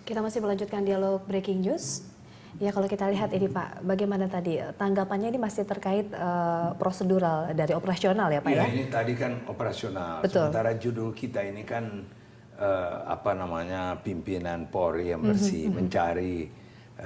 Kita masih melanjutkan dialog Breaking News. Ya, kalau kita lihat ini Pak, bagaimana tadi tanggapannya ini masih terkait prosedural dari operasional ya Pak ya? Iya, ini tadi kan operasional. Betul. Sementara judul kita ini kan pimpinan Polri yang bersih, mencari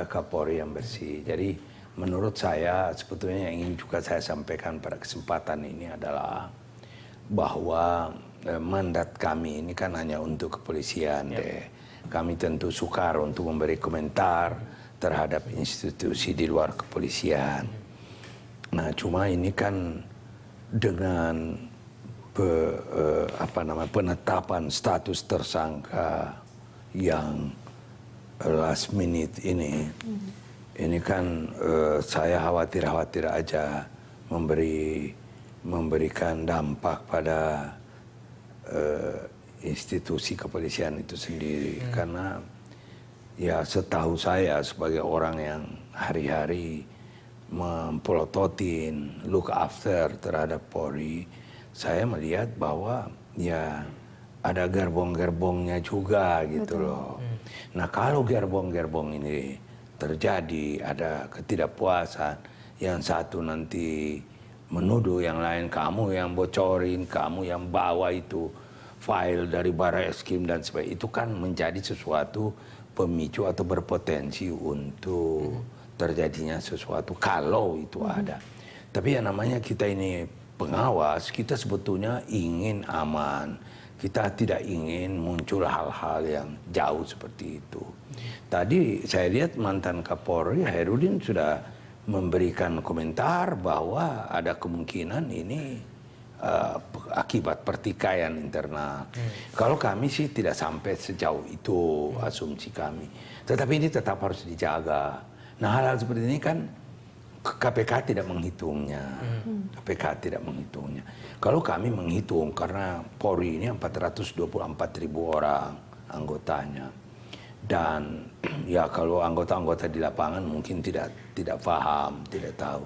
Kapolri yang bersih. Jadi menurut saya sebetulnya yang ingin juga saya sampaikan pada kesempatan ini adalah bahwa mandat kami ini kan hanya untuk kepolisian deh. Kami tentu sukar untuk memberi komentar terhadap institusi di luar kepolisian. Nah, cuma ini kan dengan penetapan status tersangka yang last minute ini kan saya khawatir aja memberikan dampak pada institusi kepolisian itu sendiri, karena ya setahu saya sebagai orang yang hari-hari mempelototin look after terhadap Polri, saya melihat bahwa ya ada gerbong-gerbongnya juga gitu. Betul. Loh. Nah, kalau gerbong-gerbong ini terjadi ada ketidakpuasan, yang satu nanti menuduh yang lain, kamu yang bocorin, kamu yang bawa itu file dari Barreskrim dan sebagainya, itu kan menjadi sesuatu pemicu atau berpotensi untuk terjadinya sesuatu kalau itu ada. Tapi yang namanya kita ini pengawas, kita sebetulnya ingin aman. Kita tidak ingin muncul hal-hal yang jauh seperti itu. Tadi saya lihat mantan Kapolri Hairudin sudah memberikan komentar bahwa ada kemungkinan ini akibat pertikaian internal. Kalau kami sih tidak sampai sejauh itu asumsi kami. Tetapi ini tetap harus dijaga. Nah, hal-hal seperti ini kan KPK tidak menghitungnya. KPK tidak menghitungnya. Kalau kami menghitung, karena Polri ini 424.000 orang anggotanya. Dan ya kalau anggota-anggota di lapangan mungkin tidak paham, tidak tahu.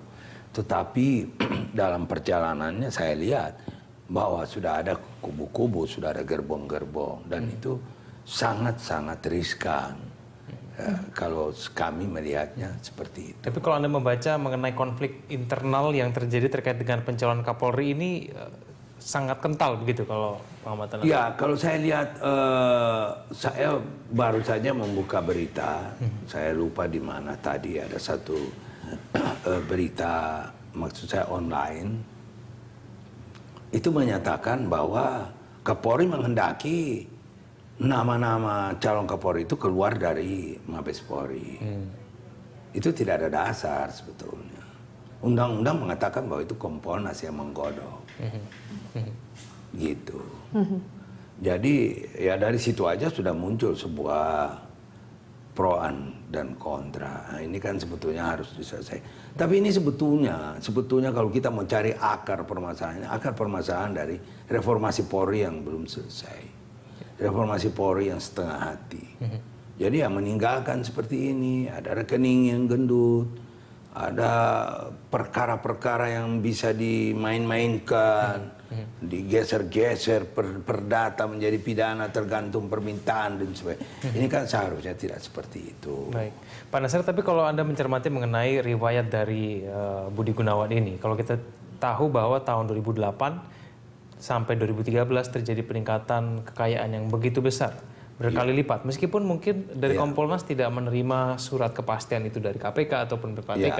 Tetapi dalam perjalanannya saya lihat bahwa sudah ada kubu-kubu, sudah ada gerbong-gerbong, dan itu sangat-sangat riskan. Kalau kami melihatnya seperti itu. Tapi kalau Anda membaca mengenai konflik internal yang terjadi terkait dengan pencalonan Kapolri ini sangat kental begitu kalau pengamatan Anda? Ya, kalau saya lihat, saya baru saja membuka berita, saya lupa di mana tadi ada satu berita, maksud saya online, itu menyatakan bahwa Kapolri menghendaki nama-nama calon Kapolri itu keluar dari Mabes Polri. Itu tidak ada dasar sebetulnya. Undang-undang mengatakan bahwa itu Kompolnas yang menggodok. Gitu. Jadi ya dari situ aja sudah muncul sebuah pro dan kontra. Nah, ini kan sebetulnya harus diselesaikan. Tapi ini sebetulnya kalau kita mau cari akar permasalahan dari reformasi Polri yang belum selesai. Reformasi Polri yang setengah hati. Jadi ya meninggalkan seperti ini, ada rekening yang gendut, ada perkara-perkara yang bisa dimain-mainkan, digeser-geser perdata menjadi pidana tergantung permintaan dan sebagainya. Ini kan seharusnya tidak seperti itu. Baik, Pak Nasir, tapi kalau Anda mencermati mengenai riwayat dari Budi Gunawan ini, kalau kita tahu bahwa tahun 2008 sampai 2013 terjadi peningkatan kekayaan yang begitu besar, berkali lipat. Meskipun mungkin dari Kompolnas tidak menerima surat kepastian itu dari KPK ataupun PPATK,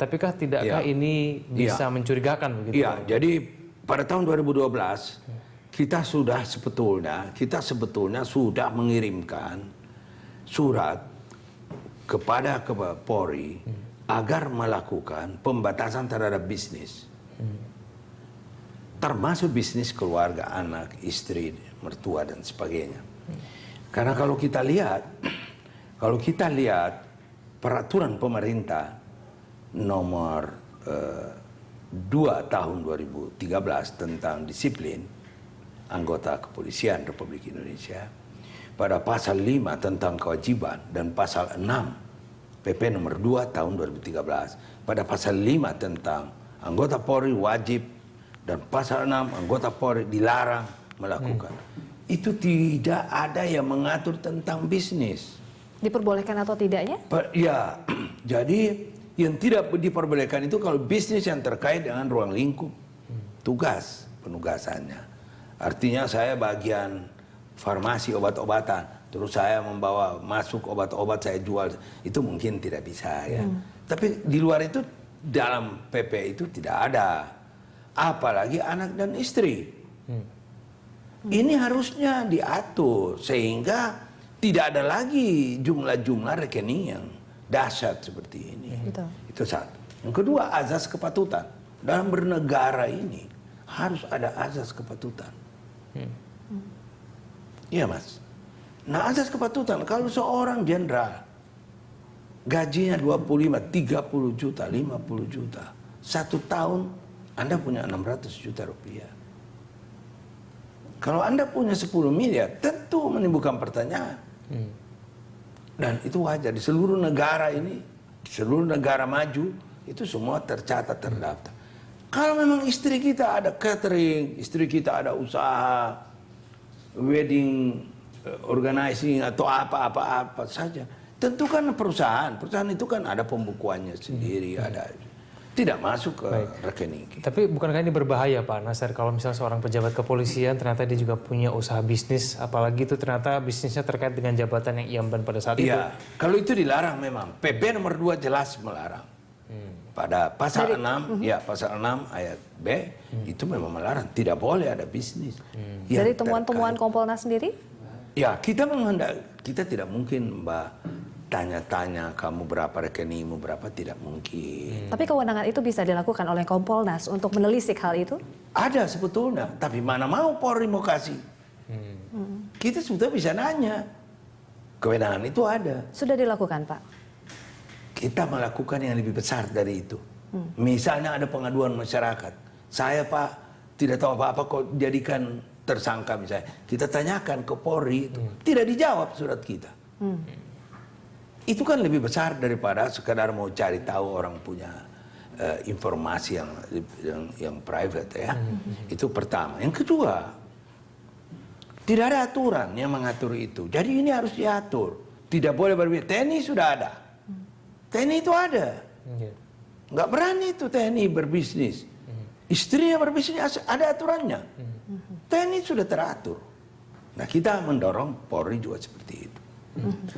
tapikah tidakkah ini bisa mencurigakan begitu? Iya, jadi pada tahun 2012 kita sebetulnya sudah mengirimkan surat kepada Polri agar melakukan pembatasan terhadap bisnis. Termasuk bisnis keluarga, anak, istri, mertua dan sebagainya. Karena kalau kita lihat peraturan pemerintah nomor 2 tahun 2013 tentang disiplin anggota kepolisian Republik Indonesia, pada pasal 5 tentang kewajiban dan pasal 6 PP nomor 2 tahun 2013 pada pasal 5 tentang anggota Polri wajib dan pasal 6 anggota Polri dilarang melakukan. Itu tidak ada yang mengatur tentang bisnis. Diperbolehkan atau tidaknya? Ya, jadi yang tidak diperbolehkan itu kalau bisnis yang terkait dengan ruang lingkup tugas penugasannya. Artinya saya bagian farmasi obat-obatan, terus saya membawa masuk obat-obat saya jual, itu mungkin tidak bisa ya. Tapi di luar itu dalam PP itu tidak ada. Apalagi anak dan istri. Ini harusnya diatur sehingga tidak ada lagi jumlah-jumlah rekening yang dahsyat seperti ini. Betul. Itu satu. Yang kedua, azas kepatutan. Dalam bernegara ini harus ada azas kepatutan. Iya Mas. Nah azas kepatutan, kalau seorang jenderal gajinya 25, 30 juta, 50 juta, 1 tahun Anda punya 600 juta rupiah. Kalau Anda punya 10 miliar, tentu menimbulkan pertanyaan. Dan itu wajar di seluruh negara ini, di seluruh negara maju, itu semua tercatat, terdaftar. Kalau memang istri kita ada catering, istri kita ada usaha, wedding organizing atau apa-apa saja, tentu kan perusahaan itu kan ada pembukuannya sendiri, ada tidak masuk ke rekening kita. Tapi bukankah ini berbahaya Pak Nasir kalau misalnya seorang pejabat kepolisian ternyata dia juga punya usaha bisnis, apalagi itu ternyata bisnisnya terkait dengan jabatan yang ia emban pada saat itu? Iya, kalau itu dilarang memang. PP nomor 2 jelas melarang. Pada pasal 6, ya pasal 6 ayat B itu memang melarang, tidak boleh ada bisnis. Dari temuan-temuan Kompolnas sendiri? Ya, kita tidak mungkin Mbak tanya-tanya kamu berapa rekeningmu berapa, tidak mungkin. Tapi kewenangan itu bisa dilakukan oleh Kompolnas untuk menelisik hal itu? Ada sebetulnya, tapi mana mau Polri mau kasih. Kita sudah bisa nanya. Kewenangan itu ada. Sudah dilakukan Pak? Kita melakukan yang lebih besar dari itu. Misalnya ada pengaduan masyarakat. Saya Pak tidak tahu apa-apa kok jadikan tersangka misalnya. Kita tanyakan ke Polri itu. Tidak dijawab surat kita. Itu kan lebih besar daripada sekadar mau cari tahu orang punya informasi yang private ya. Itu pertama. Yang kedua, tidak ada aturan yang mengatur itu. Jadi ini harus diatur. Tidak boleh berbeda. TNI sudah ada. TNI itu ada. Nggak berani itu TNI berbisnis. Istrinya berbisnis ada aturannya. TNI sudah teratur. Nah kita mendorong Polri juga seperti itu.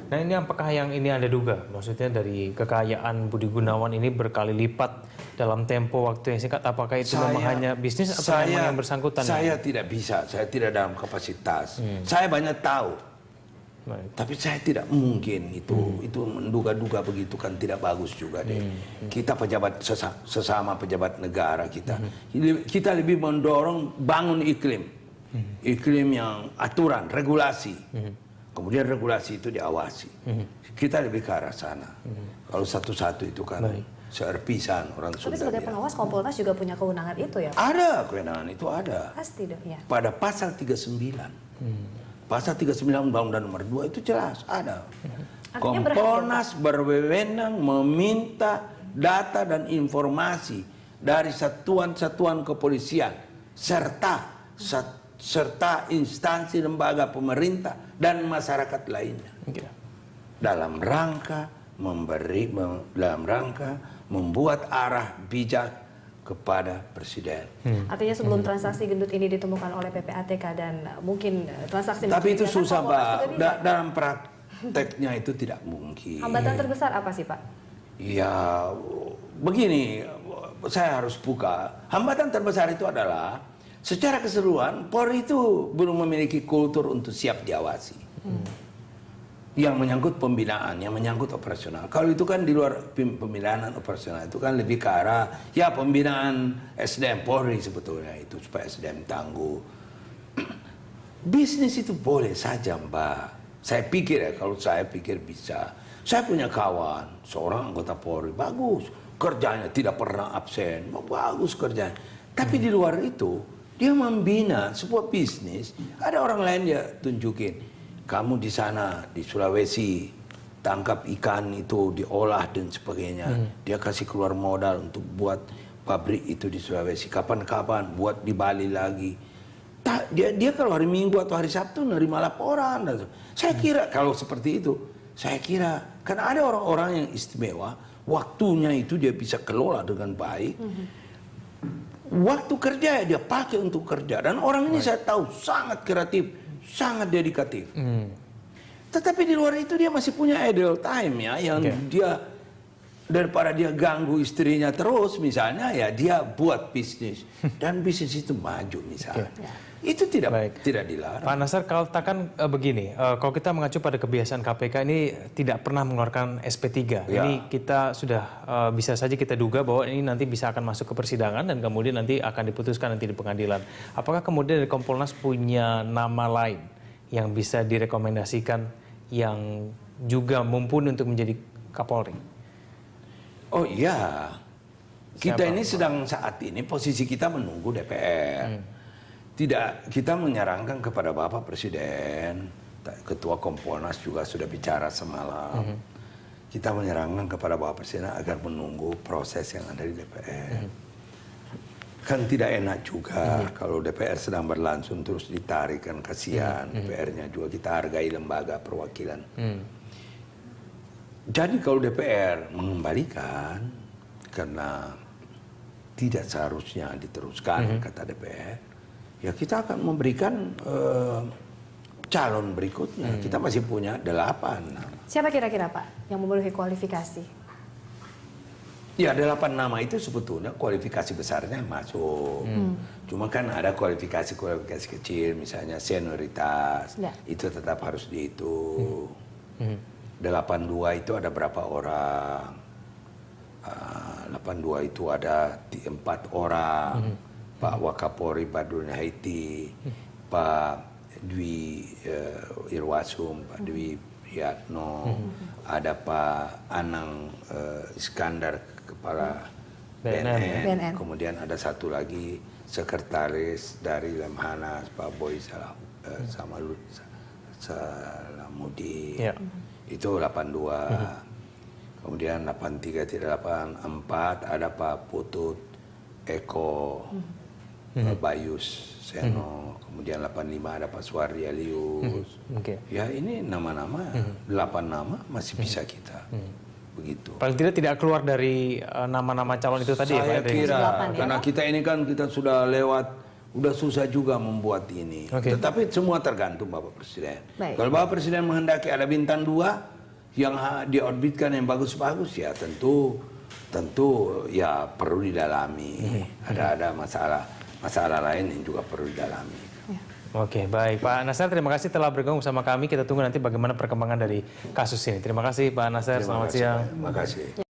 Nah ini apakah yang ini Anda duga? Maksudnya dari kekayaan Budi Gunawan ini berkali lipat dalam tempo waktu yang singkat. Apakah itu memang hanya bisnis atau memang yang bersangkutan? Saya tidak bisa, saya tidak dalam kapasitas. Saya banyak tahu. Tapi saya tidak mungkin itu menduga-duga begitu kan tidak bagus juga deh. Kita pejabat sesama pejabat negara kita lebih mendorong bangun iklim yang aturan, regulasi. Kemudian regulasi itu diawasi. Kita lebih ke arah sana. Kalau satu-satu itu kan serpisan orang Sunda. Tapi sebagai pengawas Kompolnas juga punya kewenangan itu ya Pak? Ada kewenangan itu ada. Pasti dong ya. Pada pasal 39. Pasal 39 Undang-Undang Nomor 2 itu jelas ada. Kompolnas berwenang meminta data dan informasi dari satuan-satuan kepolisian serta instansi lembaga pemerintah dan masyarakat lainnya. Dalam rangka membuat arah bijak kepada Presiden. Artinya sebelum transaksi gendut ini ditemukan oleh PPATK dan mungkin transaksi... Tapi itu susah Pak, dalam prakteknya itu tidak mungkin. Hambatan terbesar apa sih Pak? Ya begini, saya harus buka. Hambatan terbesar itu adalah secara keseluruhan Polri itu belum memiliki kultur untuk siap diawasi. Yang menyangkut pembinaan, yang menyangkut operasional. Kalau itu kan di luar pembinaan operasional, itu kan lebih ke arah ya pembinaan SDM Polri sebetulnya itu supaya SDM tangguh. Bisnis itu boleh saja Mbak. Saya pikir ya, kalau saya pikir bisa. Saya punya kawan, seorang anggota Polri, bagus kerjanya, tidak pernah absen, bagus kerjanya. Tapi di luar itu, dia membina sebuah bisnis, ada orang lain dia tunjukin. Kamu di sana, di Sulawesi, tangkap ikan itu, diolah dan sebagainya. Dia kasih keluar modal untuk buat pabrik itu di Sulawesi. Kapan-kapan buat di Bali lagi. Dia kalau hari Minggu atau hari Sabtu nerima laporan. Saya kira kalau seperti itu, Saya kira karena ada orang-orang yang istimewa, waktunya itu dia bisa kelola dengan baik. Waktu kerja ya dia pakai untuk kerja, dan orang ini saya tahu sangat kreatif, sangat dedikatif. Tetapi di luar itu dia masih punya idle time ya, yang dia daripada dia ganggu istrinya terus misalnya, ya dia buat bisnis dan bisnis itu maju misalnya. Itu tidak dilarang. Pak Nasar, kalau katakan begini, kalau kita mengacu pada kebiasaan KPK ini tidak pernah mengeluarkan SP3. Ya. Ini kita sudah bisa saja kita duga bahwa ini nanti bisa akan masuk ke persidangan dan kemudian nanti akan diputuskan nanti di pengadilan. Apakah kemudian dari Kompolnas punya nama lain yang bisa direkomendasikan yang juga mumpuni untuk menjadi Kapolri? Oh iya, kita ini sedang saat ini posisi kita menunggu DPR. Tidak, kita menyarankan kepada Bapak Presiden, Ketua Kompolnas juga sudah bicara semalam. Kita menyarankan kepada Bapak Presiden agar menunggu proses yang ada di DPR. Kan tidak enak juga kalau DPR sedang berlangsung terus ditarik, kan kasihan. DPR-nya juga kita hargai lembaga perwakilan. Jadi kalau DPR mengembalikan karena tidak seharusnya diteruskan, kata DPR, ya kita akan memberikan calon berikutnya. Kita masih punya 8. Siapa kira-kira Pak yang memenuhi kualifikasi? Ya 8 nama itu sebetulnya kualifikasi besarnya masuk. Cuma kan ada kualifikasi kecil, misalnya senioritas, itu tetap harus dihitung. 82 itu ada berapa orang? 82 itu ada 4 orang. Pak Wakapolri Badrun Haiti, Pak Dwi Irwasum, Pak Dwi Priyatno, ada Pak Anang Iskandar, Kepala BNN. Kemudian ada satu lagi sekretaris dari Lemhanas, Pak Boy Salamudi. Itu 82. Kemudian 83 tidak 84 ada Pak Putut Eko, Bayus Seno, kemudian 85 ada Pak Suwardi Alius. Ya ini nama-nama, 8 nama masih bisa kita. Begitu. Paling tidak keluar dari nama-nama calon itu tadi Saya ya Pak? kira, 8, karena kita ini kan kita sudah lewat, udah susah juga membuat ini. Tetapi semua tergantung Bapak Presiden. Kalau Bapak Presiden menghendaki ada bintang 2 yang diorbitkan yang bagus-bagus, ya tentu ya perlu didalami. Ada masalah lain yang juga perlu didalami. Oke, baik Pak Nasar, terima kasih telah bergabung bersama kami. Kita tunggu nanti bagaimana perkembangan dari kasus ini. Terima kasih Pak Nasar, selamat siang. Terima kasih.